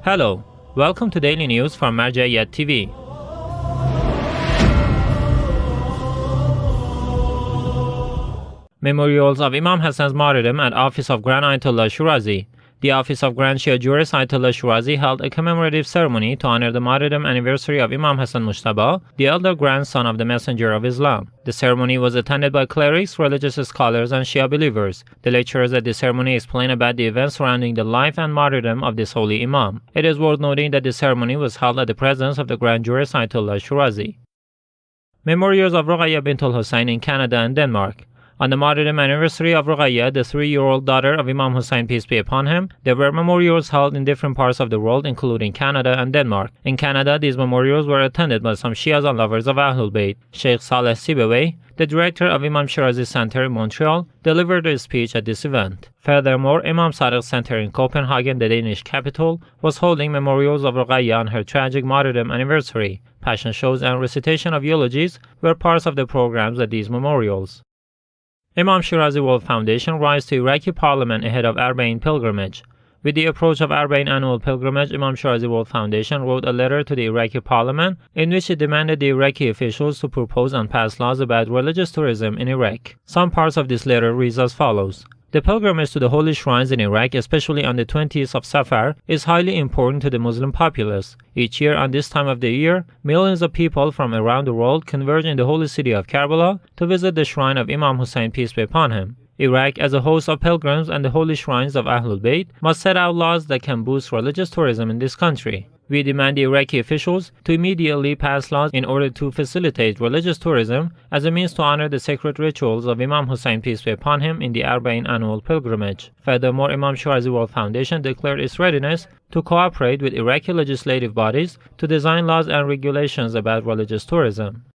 Hello, welcome to Daily News from Martyrdom TV. Memorials of Imam Hasan's martyrdom at Office of Grand Ayatollah Shirazi. The Office of Grand Shia Jurist Ayatollah Shirazi held a commemorative ceremony to honor the martyrdom anniversary of Imam Hasan Mujtaba, the elder grandson of the Messenger of Islam. The ceremony was attended by clerics, religious scholars, and Shia believers. The lecturers at the ceremony explained about the events surrounding the life and martyrdom of this holy Imam. It is worth noting that the ceremony was held at the presence of the Grand Jurist Ayatollah Shirazi. Memorials of Ruqayyah bint Al-Hussain in Canada and Denmark. On the martyrdom anniversary of Ruqayyah, the 3-year-old daughter of Imam Hussain, peace be upon him, there were memorials held in different parts of the world, including Canada and Denmark. In Canada, these memorials were attended by some Shias and lovers of AhlulBayt. Sheikh Saleh Sibawayh, the director of Imam Shirazi Center in Montreal, delivered a speech at this event. Furthermore, Imam Sadiq Center in Copenhagen, the Danish capital, was holding memorials of Ruqayyah on her tragic martyrdom anniversary. Passion shows and recitation of eulogies were parts of the programs at these memorials. Imam Shirazi World Foundation rise to Iraqi parliament ahead of Arbaeen pilgrimage. With the approach of Arbaeen annual pilgrimage, Imam Shirazi World Foundation wrote a letter to the Iraqi parliament in which it demanded the Iraqi officials to propose and pass laws about religious tourism in Iraq. Some parts of this letter reads as follows. The pilgrimage to the holy shrines in Iraq, especially on the 20th of Safar, is highly important to the Muslim populace. Each year on this time of the year, millions of people from around the world converge in the holy city of Karbala to visit the shrine of Imam Hussain, peace be upon him. Iraq, as a host of pilgrims and the holy shrines of AhlulBayt, must set out laws that can boost religious tourism in this country. We demand the Iraqi officials to immediately pass laws in order to facilitate religious tourism as a means to honor the sacred rituals of Imam Hussain, peace be upon him, in the Arbaeen annual pilgrimage. Furthermore, Imam Shirazi World Foundation declared its readiness to cooperate with Iraqi legislative bodies to design laws and regulations about religious tourism.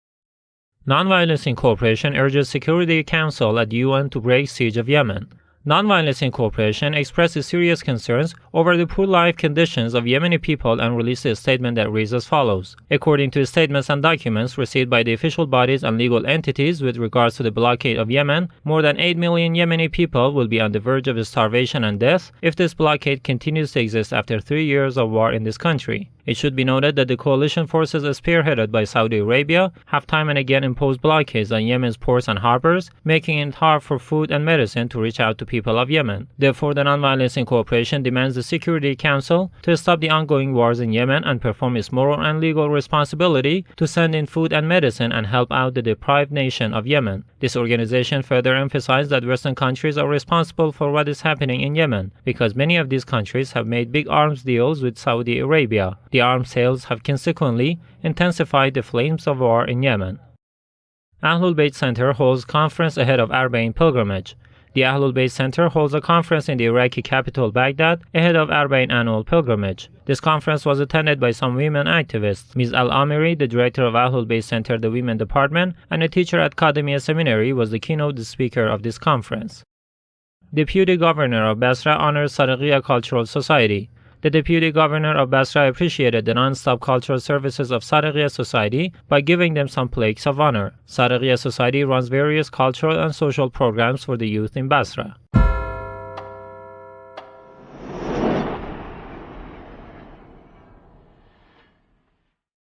Nonviolence Incorporation urges Security Council at UN to break siege of Yemen. Nonviolence Incorporation expresses serious concerns over the poor life conditions of Yemeni people and released a statement that reads as follows. According to statements and documents received by the official bodies and legal entities with regards to the blockade of Yemen, more than 8 million Yemeni people will be on the verge of starvation and death if this blockade continues to exist after 3 years of war in this country. It should be noted that the coalition forces spearheaded by Saudi Arabia have time and again imposed blockades on Yemen's ports and harbors, making it hard for food and medicine to reach out to people of Yemen. Therefore, the Nonviolence Incorporation demands the Security Council to stop the ongoing wars in Yemen and perform its moral and legal responsibility to send in food and medicine and help out the deprived nation of Yemen. This organization further emphasized that Western countries are responsible for what is happening in Yemen, because many of these countries have made big arms deals with Saudi Arabia. The arms sales have consequently intensified the flames of war in Yemen. AhlulBayt Center holds conference ahead of Arbaeen pilgrimage. The AhlulBayt Center holds a conference in the Iraqi capital Baghdad ahead of Arbaeen annual pilgrimage. This conference was attended by some women activists. Ms. Al-Amiri, the director of AhlulBayt Center, the Women Department, and a teacher at Qadimiyya Seminary, was the keynote speaker of this conference. Deputy Governor of Basra honors Sadiqiyah Cultural Society. The Deputy Governor of Basra appreciated the non-stop cultural services of Sadiqiyah Society by giving them some plaques of honor. Sadiqiyah Society runs various cultural and social programs for the youth in Basra.